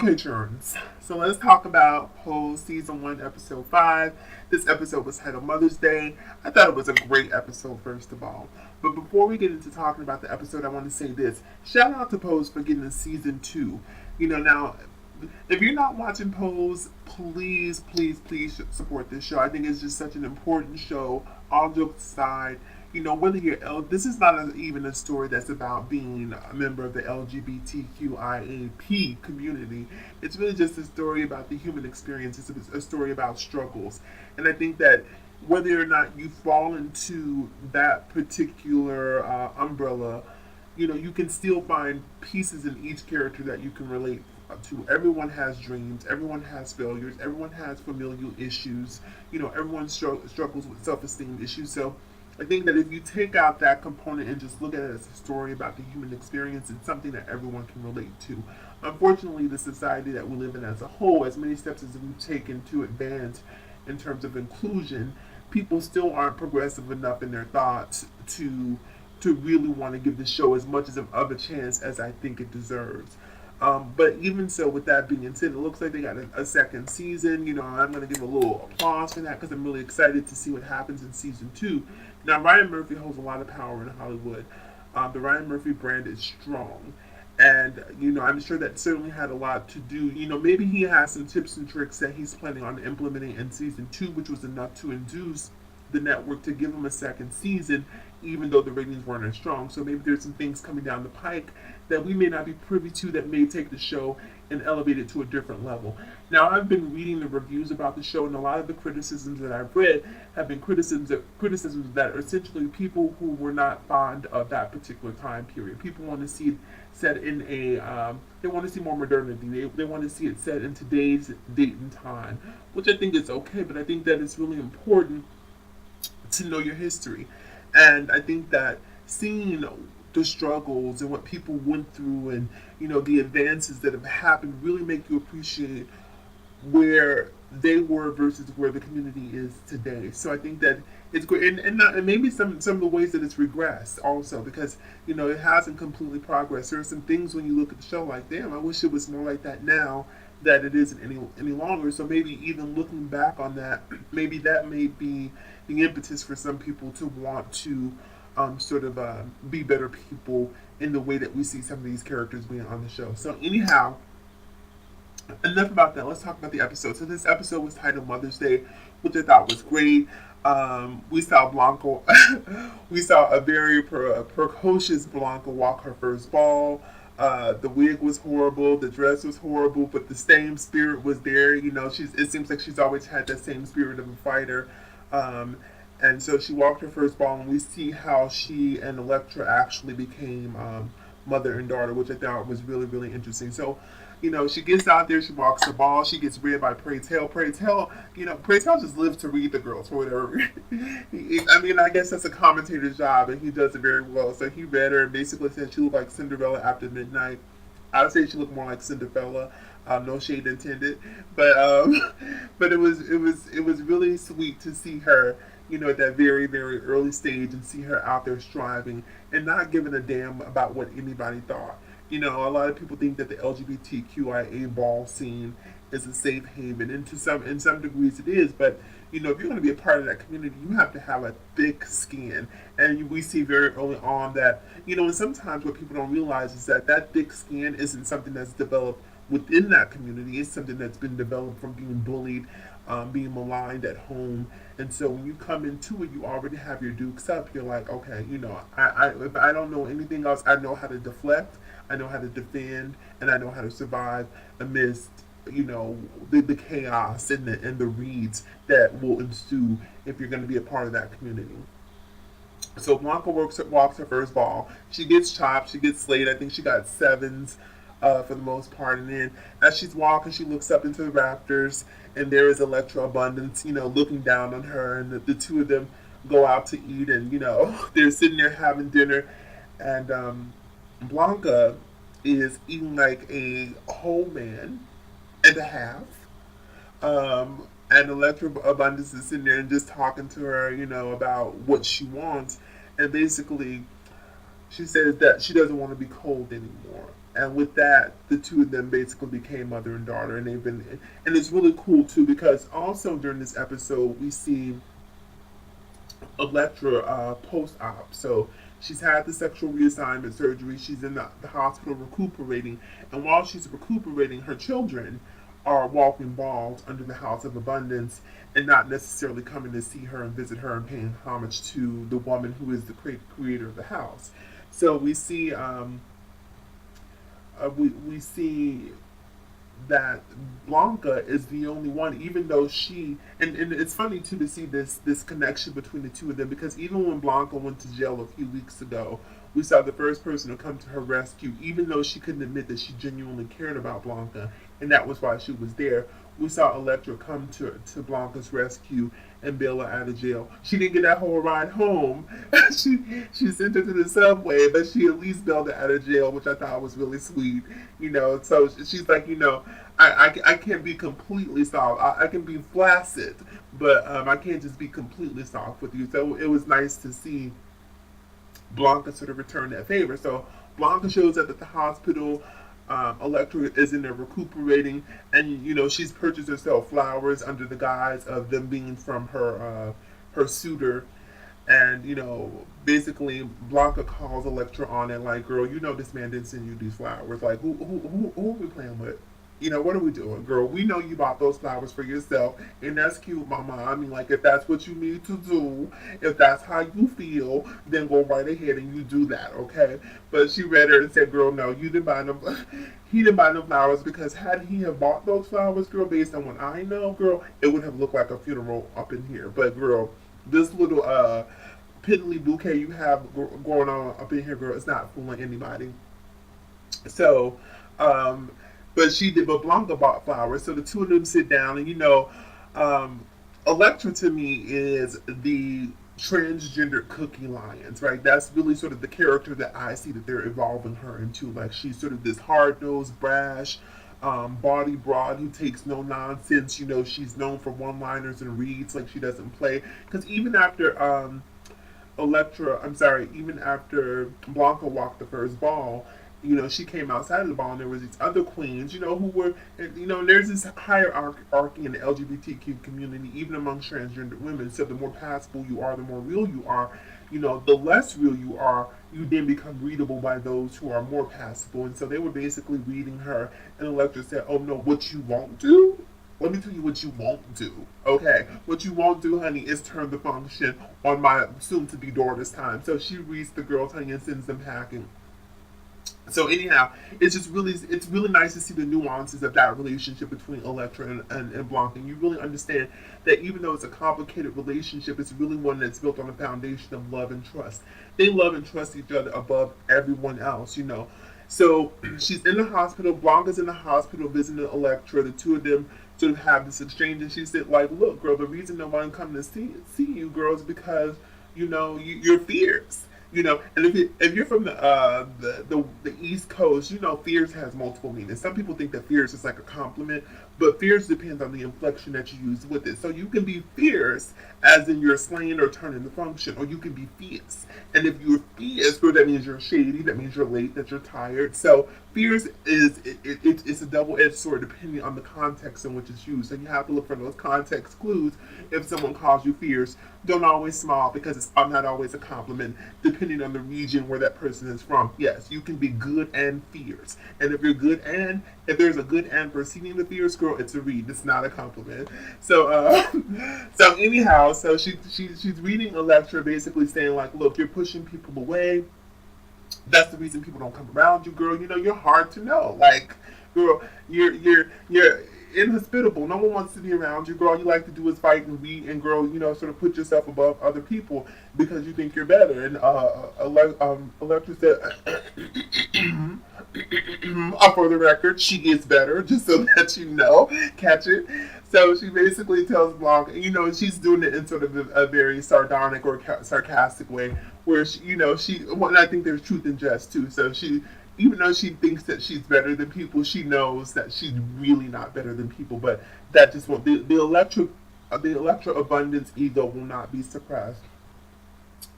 Okay, Churns. So let's talk about Pose Season 1, Episode 5. This episode was titled Mother's Day. I thought it was a great episode, first of all. But before we get into talking about the episode, I want to say this. Shout out to Pose for getting a Season 2. Now, if you're not watching Pose, please, please, please support this show. I think it's just such an important show. All jokes aside, whether this is not even a story that's about being a member of the LGBTQIAP community. It's really just a story about the human experience. It's a story about struggles. And I think that whether or not you fall into that particular umbrella, you can still find pieces in each character that you can relate to. Everyone has dreams, everyone has failures, everyone has familial issues, everyone struggles with self-esteem issues. So I think that if you take out that component and just look at it as a story about the human experience, it's something that everyone can relate to. Unfortunately, the society that we live in as a whole, as many steps as we've taken to advance in terms of inclusion, people still aren't progressive enough in their thoughts to really want to give the show as much of a chance as I think it deserves. But even so, with that being said, it looks like they got a second season. I'm going to give a little applause for that because I'm really excited to see what happens in season 2. Now, Ryan Murphy holds a lot of power in Hollywood. The Ryan Murphy brand is strong. And, I'm sure that certainly had a lot to do. Maybe he has some tips and tricks that he's planning on implementing in season 2, which was enough to induce the network to give him a second season, even though the ratings weren't as strong. So maybe there's some things coming down the pike that we may not be privy to that may take the show and elevate it to a different level. Now, I've been reading the reviews about the show, and a lot of the criticisms that I've read have been criticisms that are essentially people who were not fond of that particular time period. People want to see it set in they want to see more modernity. They want to see it set in today's date and time, which I think is okay, but I think that it's really important to know your history. And I think that seeing the struggles and what people went through and the advances that have happened really make you appreciate where they were versus where the community is today. So I think that it's great, and maybe some of the ways that it's regressed also, because it hasn't completely progressed. There are some things when you look at the show like, damn, I wish it was more like that now that it isn't any longer. So maybe even looking back on that, maybe that may be the impetus for some people to want to be better people in the way that we see some of these characters being on the show. So anyhow, enough about that. Let's talk about the episode. So this episode was titled Mother's Day, which I thought was great. We saw Blanca. We saw a very precocious Blanca walk her first ball. The wig was horrible. The dress was horrible, but the same spirit was there. It seems like she's always had that same spirit of a fighter. And so she walked her first ball, and we see how she and Elektra actually became mother and daughter, which I thought was really, really interesting. So, she gets out there, she walks the ball, she gets read by Pray Tell. Pray Tell, Pray Tell just lives to read the girls for whatever. I guess that's a commentator's job, and he does it very well. So he read her and basically said she looked like Cinderella after midnight. I would say she looked more like Cinderella. No shade intended, but but it was really sweet to see her, at that very, very early stage, and see her out there striving and not giving a damn about what anybody thought. A lot of people think that the LGBTQIA ball scene is a safe haven, and in some degrees it is. But if you're going to be a part of that community, you have to have a thick skin. And we see very early on that and sometimes what people don't realize is that thick skin isn't something that's developed within that community. It's something that's been developed from being bullied, being maligned at home. And so when you come into it, you already have your dukes up. You're like, okay, if I don't know anything else, I know how to deflect, I know how to defend, and I know how to survive amidst the chaos and the reads that will ensue if you're going to be a part of that community. So Blanca walks her first ball. She gets chopped. She gets slayed. I think she got sevens for the most part. And then as she's walking, she looks up into the rafters, and there is Elektra Abundance, looking down on her. And the two of them go out to eat, and they're sitting there having dinner, and Blanca is eating like a whole man and a half. And Elektra Abundance is sitting there and just talking to her, about what she wants. And basically, she says that she doesn't want to be cold anymore. And with that, the two of them basically became mother and daughter, and and it's really cool too because also during this episode we see Electra post-op. So she's had the sexual reassignment surgery. She's in the hospital recuperating, and while she's recuperating, her children are walking balls under the House of Abundance and not necessarily coming to see her and visit her and paying homage to the woman who is the creator of the house. So we see that Blanca is the only one, even though and it's funny too to see this connection between the two of them because even when Blanca went to jail a few weeks ago, we saw the first person to come to her rescue, even though she couldn't admit that she genuinely cared about Blanca, and that was why she was there. We saw Electra come to Blanca's rescue and bail her out of jail. She didn't get that whole ride home. she sent her to the subway, but she at least bailed her out of jail, which I thought was really sweet. So she's like, I can't be completely soft. I can be flaccid, but I can't just be completely soft with you. So it was nice to see Blanca sort of return that favor. So Blanca shows up at the hospital. Electra is in there recuperating, and she's purchased herself flowers under the guise of them being from her suitor. And basically Blanca calls Electra on and like, girl, this man didn't send you these flowers. Like, who are we playing with? What are we doing, girl? We know you bought those flowers for yourself, and that's cute, mama. I mean, like, if that's what you need to do, if that's how you feel, then go right ahead and you do that, okay? But she read her and said, girl, no, you didn't buy them. He didn't buy them flowers because had he have bought those flowers, girl, based on what I know, girl, it would have looked like a funeral up in here. But, girl, this little piddly bouquet you have going on up in here, girl, it's not fooling anybody. So, but Blanca bought flowers, so the two of them sit down, and um, Electra to me is the transgender Cookie Lions, right? That's really sort of the character that I see that they're evolving her into. Like, she's sort of this hard nosed, brash, body broad who takes no nonsense. She's known for one liners and reads like she doesn't play. Because even after Blanca walked the first ball, she came outside of the ball and there was these other queens, who were, there's this hierarchy in the LGBTQ community, even among transgender women. So the more passable you are, the more real you are. The less real you are, you then become readable by those who are more passable. And so they were basically reading her, and Electra said, oh no, what you won't do? Let me tell you what you won't do. Okay, what you won't do, honey, is turn the function on my soon-to-be daughter's time. So she reads the girls, honey, and sends them packing. So anyhow, it's really nice to see the nuances of that relationship between Electra and Blanca. And you really understand that even though it's a complicated relationship, it's really one that's built on a foundation of love and trust. They love and trust each other above everyone else. So she's in the hospital. Blanca's in the hospital visiting Electra. The two of them sort of have this exchange, and she said, like, look, girl, the reason no one come to see you, girl, is because you're fierce. And if you're from the East Coast, fierce has multiple meanings. Some people think that fierce is like a compliment, but fierce depends on the inflection that you use with it. So you can be fierce as in you're slaying or turning the function, or you can be fierce. And if you're fierce, well, that means you're shady, that means you're late, that you're tired. So fierce it's a double-edged sword depending on the context in which it's used. So you have to look for those context clues. If someone calls you fierce, don't always smile because it's not always a compliment depending on the region where that person is from. Yes, you can be good and fierce. And if there's a good and preceding the fierce, girl, it's a read. It's not a compliment. So so anyhow, so she's reading Electra basically saying like, look, you're pushing people away. That's the reason people don't come around you, girl. You're hard to know. Like, girl, you're inhospitable. No one wants to be around you, girl. All you like to do is fight and beat, and girl, sort of put yourself above other people because you think you're better. And Electra said, for the record, she is better, just so that you know, catch it. So she basically tells Blanca, she's doing it in sort of a very sardonic or sarcastic way, where and I think there's truth in jest too. So even though she thinks that she's better than people, she knows that she's really not better than people. But that just won't. The Electra abundance ego will not be suppressed.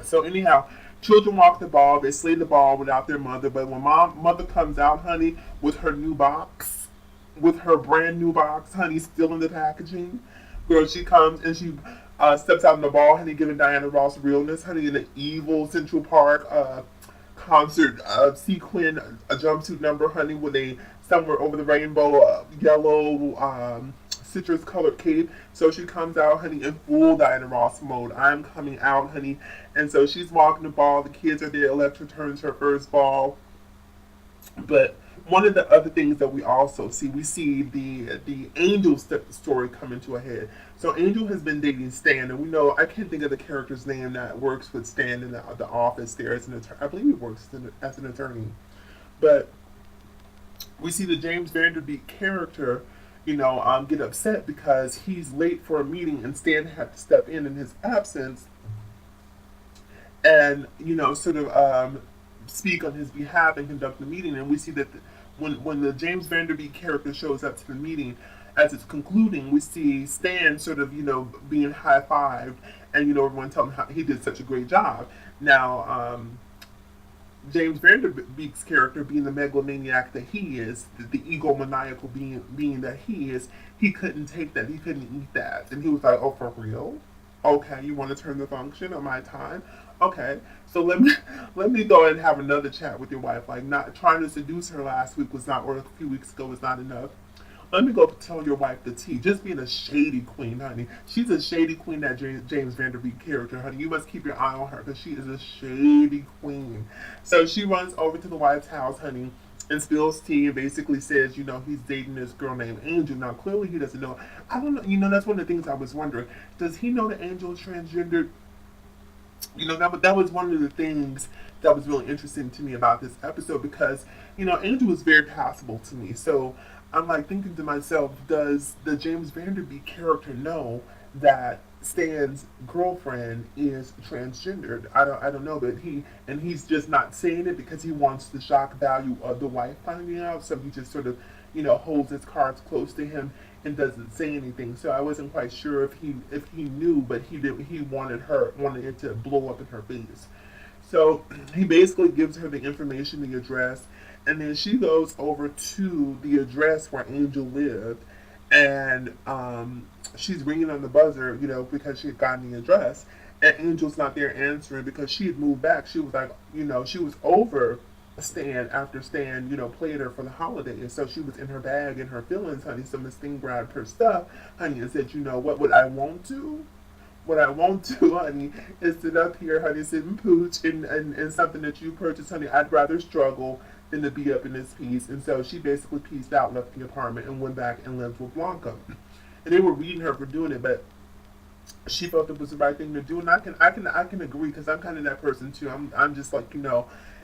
So anyhow, Children walk the ball, they slay the ball without their mother, but when mother comes out, honey, with her new box, with her brand new box, honey, still in the packaging, girl, she comes and she steps out in the ball, honey, giving Diana Ross realness, honey, in the evil Central Park concert sequin, a jumpsuit number, honey, with a somewhere over the rainbow yellow citrus colored cape. So she comes out, honey, in full Diana Ross mode. I'm coming out, honey. And so she's walking the ball. The kids are there. Electra turns her first ball. But one of the other things that we also see, we see the Angel story coming to a head. So Angel has been dating Stan, and we know I can't think of the character's name that works with Stan in the office there as an attorney. I believe he works as an attorney, but we see the James Vanderbeek character, get upset because he's late for a meeting and Stan had to step in his absence and, sort of speak on his behalf and conduct the meeting. And we see that when the James Vanderbeek character shows up to the meeting, as it's concluding, we see Stan sort of, being high-fived and, everyone telling him how he did such a great job. Now, James Vanderbeek's character, being the megalomaniac that he is, the egomaniacal being that he is, he couldn't take that. He couldn't eat that. And he was like, oh, for real? Okay, you want to turn the function on my time? Okay, so let me go and have another chat with your wife. Like, not trying to seduce her last week was not, or a few weeks ago was not enough. Let me go tell your wife the tea. Just being a shady queen, honey. She's a shady queen, that James Vanderbeek character, honey. You must keep your eye on her because she is a shady queen. So she runs over to the wife's house, honey, and spills tea and basically says, he's dating this girl named Angel. Now, clearly he doesn't know. I don't know. That's one of the things I was wondering. Does he know that Angel is transgendered? That was one of the things that was really interesting to me about this episode because, Angel was very passable to me. So I'm like thinking to myself, does the James Vanderbeek character know that Stan's girlfriend is transgendered? I don't know, but he's just not saying it because he wants the shock value of the wife finding out. So he just sort of, holds his cards close to him and doesn't say anything. So I wasn't quite sure if he knew, but he wanted it to blow up in her face. So he basically gives her the information, the address, and then she goes over to the address where Angel lived, and she's ringing on the buzzer, because she had gotten the address, and Angel's not there answering because she had moved back. She was like, she was over Stan after Stan, played her for the holiday, and so she was in her bag and her feelings, honey. So Miss Thing grabbed her stuff, honey, and said, what would I want to? What I want to, honey, is sit up here, honey, sit and pooch and something that you purchased, honey. I'd rather struggle than to be up in this piece. And so she basically pieced out, left the apartment, and went back and lived with Blanca. And they were reading her for doing it, but she felt it was the right thing to do. And I can agree because I'm kind of that person too. I'm just like,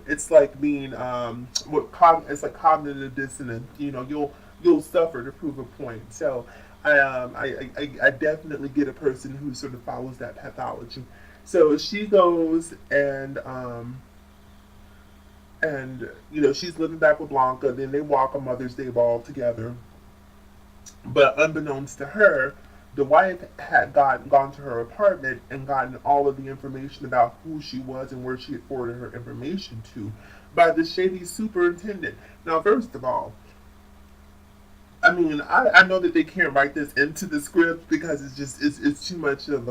it's like being it's like cognitive dissonance. You'll suffer to prove a point. So I definitely get a person who sort of follows that pathology. So she goes and she's living back with Blanca. Then they walk a Mother's Day ball together. But unbeknownst to her, the wife had gone to her apartment and gotten all of the information about who she was and where she had forwarded her information to by the shady superintendent. Now, first of all, I mean, I know that they can't write this into the script because it's too much of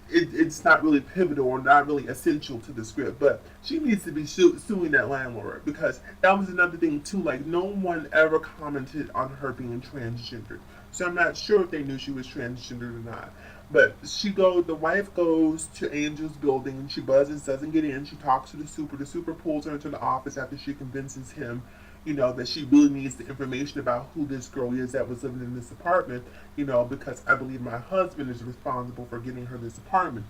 it's not really pivotal or not really essential to the script. But she needs to be suing that landlord because that was another thing too. Like no one ever commented on her being transgendered, so I'm not sure if they knew she was transgendered or not. But the wife goes to Angel's building and she buzzes, doesn't get in. She talks to the super. The super pulls her into the office after she convinces him that she really needs the information about who this girl is that was living in this apartment, because I believe my husband is responsible for getting her this apartment.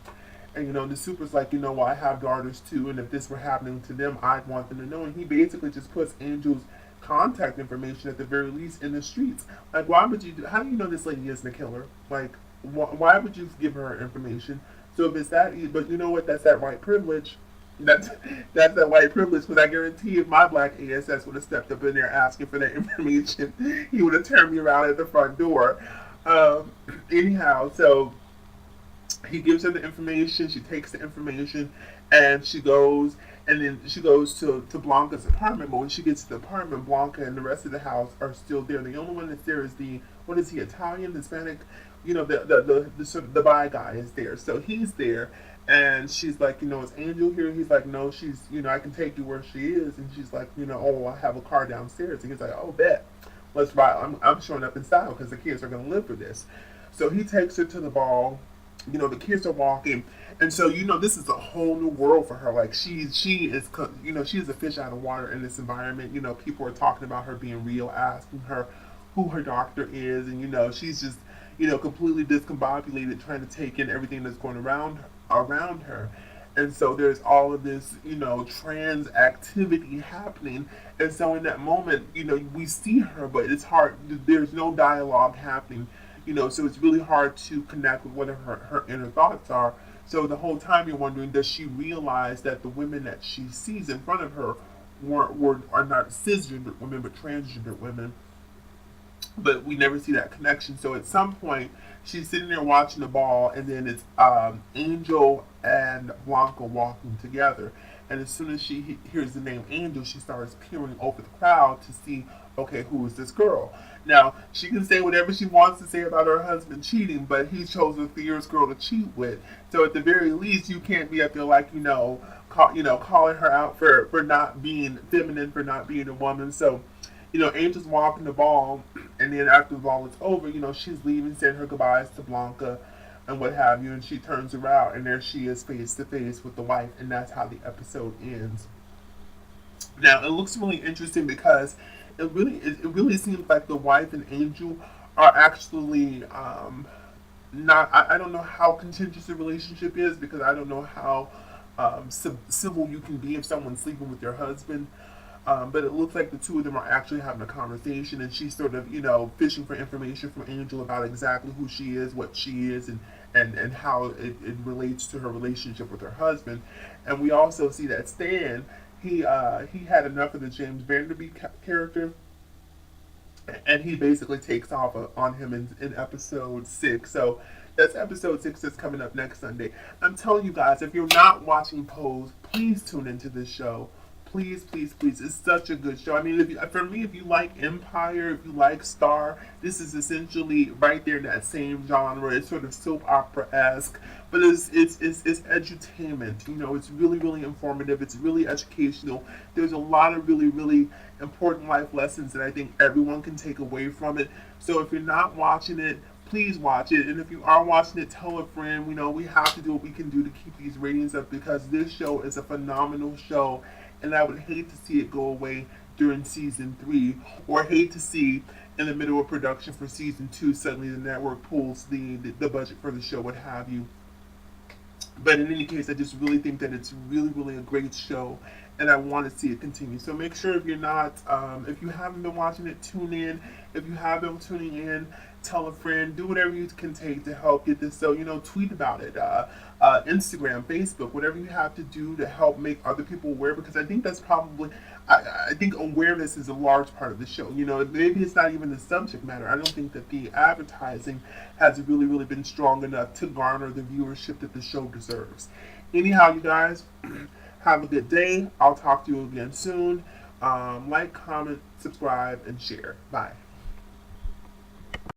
And, the super's like, well, I have daughters too, and if this were happening to them, I'd want them to know. And he basically just puts Angel's contact information at the very least in the streets. Like, why would you how do you know this lady isn't a killer? Like, why would you give her information? So if it's that, but you know what, that's that white privilege. That's that white privilege, because I guarantee if my black ASS would have stepped up in there asking for that information, he would have turned me around at the front door. Anyhow, so He gives her the information. She takes the information, and she goes. And then she goes to Blanca's apartment. But when she gets to the apartment, Blanca and the rest of the house are still there. The only one that's there is the, what is he, Italian, Hispanic? You know, the sort of the bi guy is there. So he's there, and she's like, is Angel here? He's like, no, she's, I can take you where she is. And she's like, oh, I have a car downstairs. And he's like, oh, bet, let's ride. I'm showing up in style because the kids are gonna live for this. So he takes her to the ball. The kids are walking, and so this is a whole new world for her. Like she is, she is a fish out of water in this environment. People are talking about her being real, asking her who her doctor is, and she's just completely discombobulated, trying to take in everything that's going around her. And so there's all of this, trans activity happening. And so in that moment, we see her, but it's hard. There's no dialogue happening, so it's really hard to connect with what her inner thoughts are. So the whole time you're wondering, does she realize that the women that she sees in front of her are not cisgender women, but transgender women? But we never see that connection. So at some point, she's sitting there watching the ball, and then it's Angel and Blanca walking together. And as soon as she hears the name Angel, she starts peering over the crowd to see, okay, who is this girl? Now, she can say whatever she wants to say about her husband cheating, but he chose a fierce girl to cheat with. So at the very least, you can't be up there like, calling her out for not being feminine, for not being a woman. So Angel's walking the ball, and then after the ball is over, she's leaving, saying her goodbyes to Blanca and what have you, and she turns around, and there she is face to face with the wife, and that's how the episode ends. Now, it looks really interesting because it really seems like the wife and Angel are actually not. I don't know how contentious the relationship is because I don't know how civil you can be if someone's sleeping with your husband. But it looks like the two of them are actually having a conversation, and she's sort of, fishing for information from Angel about exactly who she is, what she is, and how it relates to her relationship with her husband. And we also see that Stan, he had enough of the James Vanderbeek character, and he basically takes off on him in episode 6. So that's episode 6 that's coming up next Sunday. I'm telling you guys, if you're not watching Pose, please tune into this show. Please, please, please. It's such a good show. I mean, for me, if you like Empire, if you like Star, this is essentially right there in that same genre. It's sort of soap opera-esque, but it's edutainment. It's really, really informative. It's really educational. There's a lot of really, really important life lessons that I think everyone can take away from it. So if you're not watching it, please watch it. And if you are watching it, tell a friend. We have to do what we can do to keep these ratings up because this show is a phenomenal show. And I would hate to see it go away during season 3, or hate to see in the middle of production for season 2 suddenly the network pulls the budget for the show, what have you. But in any case, I just really think that it's really, really a great show, and I want to see it continue. So make sure if you haven't been watching it, tune in. If you have been tuning in, tell a friend. Do whatever you can take to help get this. So tweet about it. Instagram, Facebook, whatever you have to do to help make other people aware, because I think that's probably, I think awareness is a large part of the show. Maybe it's not even the subject matter. I don't think that the advertising has really, really been strong enough to garner the viewership that the show deserves. Anyhow, you guys, have a good day. I'll talk to you again soon. Like, comment, subscribe, and share. Bye.